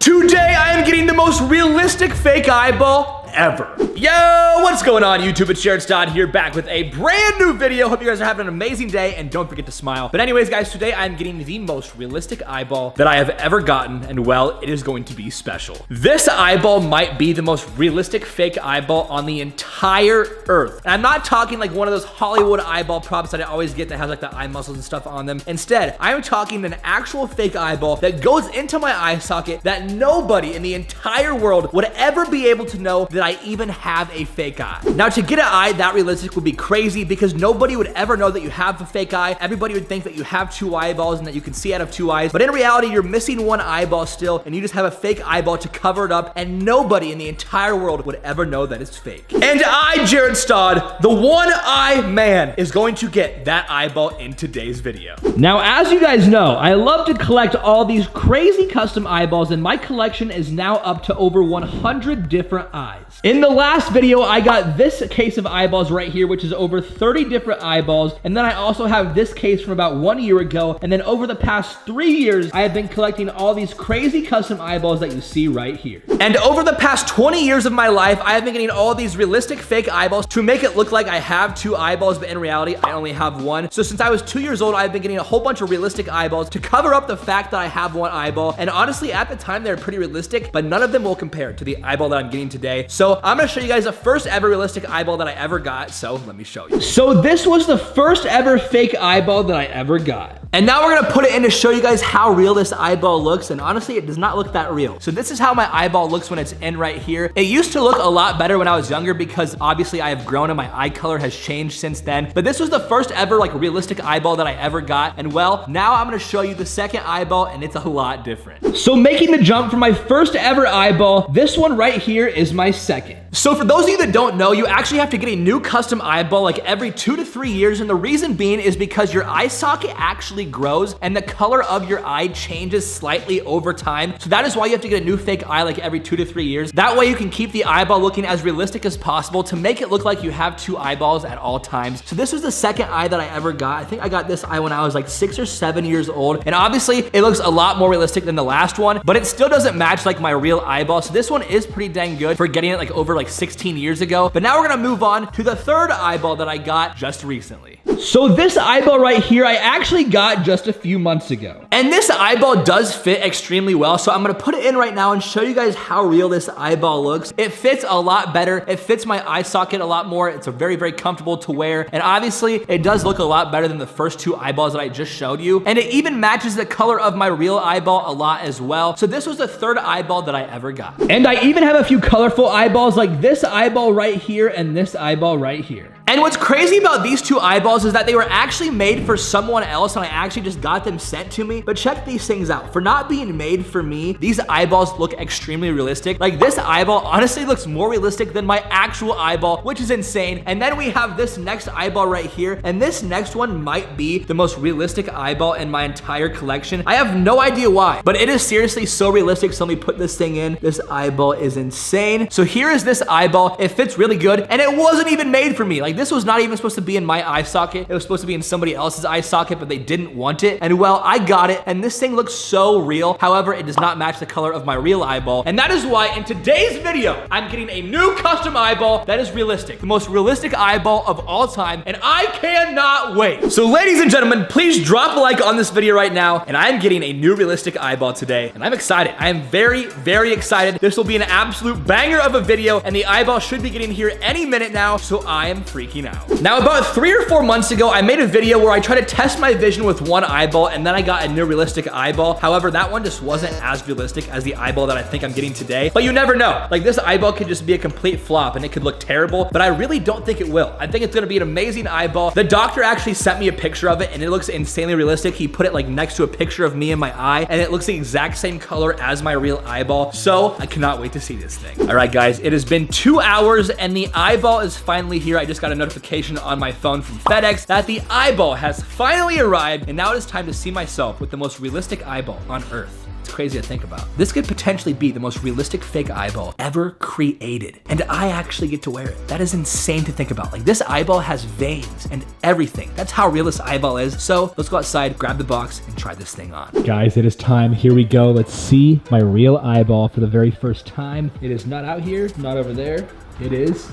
Today I am getting the most realistic fake eyeball ever. Yo, what's going on YouTube? It's Jarrett Stod here, back with a brand new video. Hope you guys are having an amazing day and don't forget to smile. But anyways guys, today I'm getting the most realistic eyeball that I have ever gotten, and well, it is going to be special. This eyeball might be the most realistic fake eyeball on the entire earth. And I'm not talking like one of those Hollywood eyeball props that I always get that has like the eye muscles and stuff on them. Instead, I'm talking an actual fake eyeball that goes into my eye socket that nobody in the entire world would ever be able to know that I even have a fake eye. Now, to get an eye that realistic would be crazy because nobody would ever know that you have a fake eye. Everybody would think that you have two eyeballs and that you can see out of two eyes. But in reality, you're missing one eyeball still, and you just have a fake eyeball to cover it up, and nobody in the entire world would ever know that it's fake. And I, Jarrett Stod, the one-eye man, is going to get that eyeball in today's video. Now, as you guys know, I love to collect all these crazy custom eyeballs, and my collection is now up to over 100 different eyes. In the last video, I got this case of eyeballs right here, which is over 30 different eyeballs. And then I also have this case from about 1 year ago. And then over the past 3 years, I have been collecting all these crazy custom eyeballs that you see right here. And over the past 20 years of my life, I have been getting all these realistic fake eyeballs to make it look like I have two eyeballs, but in reality, I only have one. So since I was 2 years old, I've been getting a whole bunch of realistic eyeballs to cover up the fact that I have one eyeball. And honestly, at the time, they're pretty realistic, but none of them will compare to the eyeball that I'm getting today. So I'm gonna show you guys the first ever realistic eyeball that I ever got, so let me show you. So this was the first ever fake eyeball that I ever got. And now we're gonna put it in to show you guys how real this eyeball looks, and honestly, it does not look that real. So this is how my eyeball looks when it's in right here. It used to look a lot better when I was younger because obviously I have grown and my eye color has changed since then. But this was the first ever like realistic eyeball that I ever got, and well, now I'm gonna show you the second eyeball, and it's a lot different. So making the jump from my first ever eyeball, this one right here is my second. So for those of you that don't know, you actually have to get a new custom eyeball like every 2 to 3 years, and the reason being is because your eye socket actually grows and the color of your eye changes slightly over time. So that is why you have to get a new fake eye like every 2 to 3 years. That way you can keep the eyeball looking as realistic as possible to make it look like you have two eyeballs at all times. So this was the second eye that I ever got. I think I got this eye when I was like 6 or 7 years old. And obviously it looks a lot more realistic than the last one, but it still doesn't match like my real eyeball. So this one is pretty dang good for getting it like over like 16 years ago. But now we're gonna move on to the third eyeball that I got just recently. So this eyeball right here, I actually got just a few months ago. And this eyeball does fit extremely well. So I'm gonna put it in right now and show you guys how real this eyeball looks. It fits a lot better. It fits my eye socket a lot more. It's a very, very comfortable to wear. And obviously it does look a lot better than the first two eyeballs that I just showed you. And it even matches the color of my real eyeball a lot as well. So this was the third eyeball that I ever got. And I even have a few colorful eyeballs like this eyeball right here and this eyeball right here. And what's crazy about these two eyeballs is that they were actually made for someone else, and I actually just got them sent to me. But check these things out. For not being made for me, these eyeballs look extremely realistic. Like this eyeball honestly looks more realistic than my actual eyeball, which is insane. And then we have this next eyeball right here, and this next one might be the most realistic eyeball in my entire collection. I have no idea why, but it is seriously so realistic. So let me put this thing in. This eyeball is insane. So here is this eyeball. It fits really good, and it wasn't even made for me. Like this was not even supposed to be in my eye socket. It was supposed to be in somebody else's eye socket, but they didn't want it. And well, I got it, and this thing looks so real. However, it does not match the color of my real eyeball. And that is why in today's video, I'm getting a new custom eyeball that is realistic. The most realistic eyeball of all time, and I cannot wait. So ladies and gentlemen, please drop a like on this video right now, and I'm getting a new realistic eyeball today, and I'm excited. I am very, very excited. This will be an absolute banger of a video, and the eyeball should be getting here any minute now, so I am freaking out. Now, about 3 or 4 months ago, I made a video where I tried to test my vision with one eyeball, and then I got a new realistic eyeball. However, that one just wasn't as realistic as the eyeball that I think I'm getting today. But you never know. Like this eyeball could just be a complete flop and it could look terrible, but I really don't think it will. I think it's gonna be an amazing eyeball. The doctor actually sent me a picture of it and it looks insanely realistic. He put it like next to a picture of me and my eye, and it looks the exact same color as my real eyeball. So I cannot wait to see this thing. All right, guys, it has been 2 hours and the eyeball is finally here. I just got a notification on my phone from FedEx that the eyeball has finally arrived, and now it is time to see myself with the most realistic eyeball on earth. It's crazy to think about. This could potentially be the most realistic fake eyeball ever created. And I actually get to wear it. That is insane to think about. Like, this eyeball has veins and everything. That's how real this eyeball is. So let's go outside, grab the box, and try this thing on. Guys, it is time. Here we go. Let's see my real eyeball for the very first time. It is not out here, not over there. It is.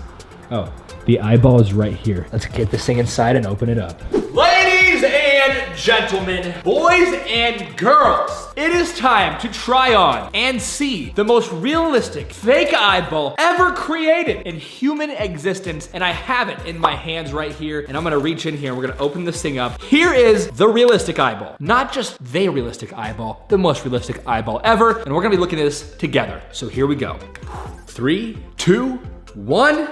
Oh, the eyeball is right here. Let's get this thing inside and open it up. Ladies and gentlemen, boys and girls, it is time to try on and see the most realistic fake eyeball ever created in human existence. And I have it in my hands right here. And I'm gonna reach in here and we're gonna open this thing up. Here is the realistic eyeball. Not just the realistic eyeball, the most realistic eyeball ever. And we're gonna be looking at this together. So here we go. 3, 2, 1.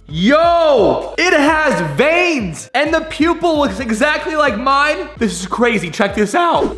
Yo, it has veins and the pupil looks exactly like mine. This is crazy, check this out.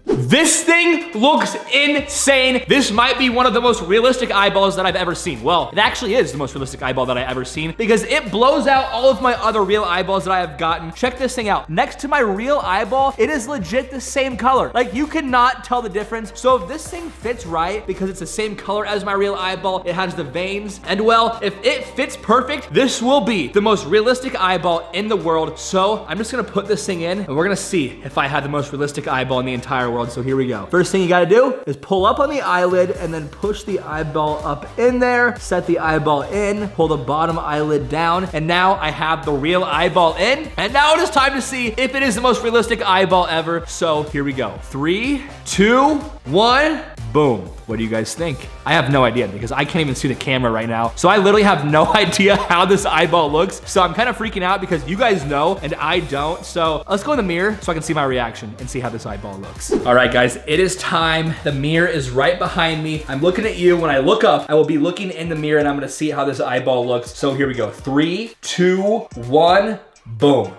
This thing looks insane. This might be one of the most realistic eyeballs that I've ever seen. Well, it actually is the most realistic eyeball that I've ever seen because it blows out all of my other real eyeballs that I have gotten. Check this thing out. Next to my real eyeball, it is legit the same color. Like, you cannot tell the difference. So if this thing fits right, because it's the same color as my real eyeball, it has the veins, and well, if it fits perfect, this will be the most realistic eyeball in the world. So I'm just gonna put this thing in and we're gonna see if I have the most realistic eyeball in the entire world. So here we go. First thing you gotta do is pull up on the eyelid and then push the eyeball up in there, set the eyeball in, pull the bottom eyelid down, and now I have the real eyeball in. And now it is time to see if it is the most realistic eyeball ever. So here we go. 3, 2, 1. Boom. What do you guys think? I have no idea because I can't even see the camera right now. So I literally have no idea how this eyeball looks. So I'm kind of freaking out because you guys know and I don't. So let's go in the mirror so I can see my reaction and see how this eyeball looks. All right, guys, it is time. The mirror is right behind me. I'm looking at you. When I look up, I will be looking in the mirror and I'm gonna see how this eyeball looks. So here we go. 3, 2, 1, boom.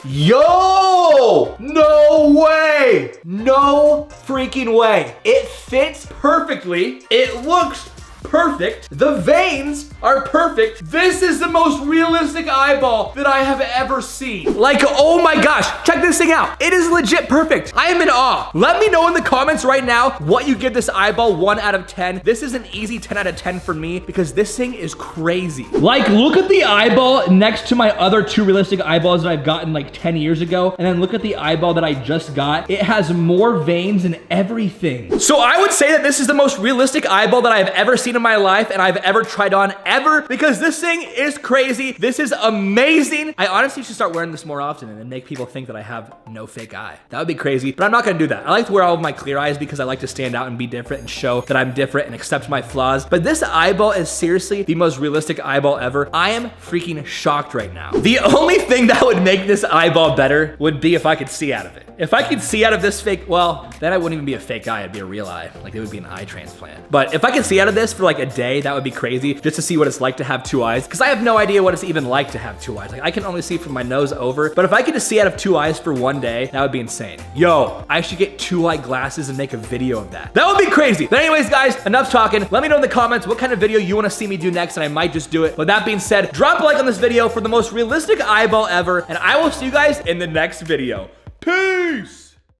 Yo! No way! No freaking way. It fits perfectly. It looks perfect. The veins are perfect. This is the most realistic eyeball that I have ever seen. Like, oh my gosh, check this thing out. It is legit perfect. I am in awe. Let me know in the comments right now what you give this eyeball 1 out of 10. This is an easy 10 out of 10 for me because this thing is crazy. Like, look at the eyeball next to my other 2 realistic eyeballs that I've gotten like 10 years ago. And then look at the eyeball that I just got. It has more veins and everything. So I would say that this is the most realistic eyeball that I've ever seen in my life and I've ever tried on ever because this thing is crazy. This is amazing. I honestly should start wearing this more often and then make people think that I have no fake eye. That would be crazy, but I'm not gonna do that. I like to wear all of my clear eyes because I like to stand out and be different and show that I'm different and accept my flaws. But this eyeball is seriously the most realistic eyeball ever. I am freaking shocked right now. The only thing that would make this eyeball better would be if I could see out of it. If I could see out of this fake, well, then I wouldn't even be a fake eye, it'd be a real eye. Like, it would be an eye transplant. But if I could see out of this for like a day, that would be crazy, just to see what it's like to have 2 eyes. Because I have no idea what it's even like to have 2 eyes. Like, I can only see from my nose over. But if I could just see out of 2 eyes for 1 day, that would be insane. Yo, I should get 2 eye glasses and make a video of that. That would be crazy. But anyways, guys, enough talking. Let me know in the comments what kind of video you want to see me do next, and I might just do it. With that being said, drop a like on this video for the most realistic eyeball ever, and I will see you guys in the next video. Peace!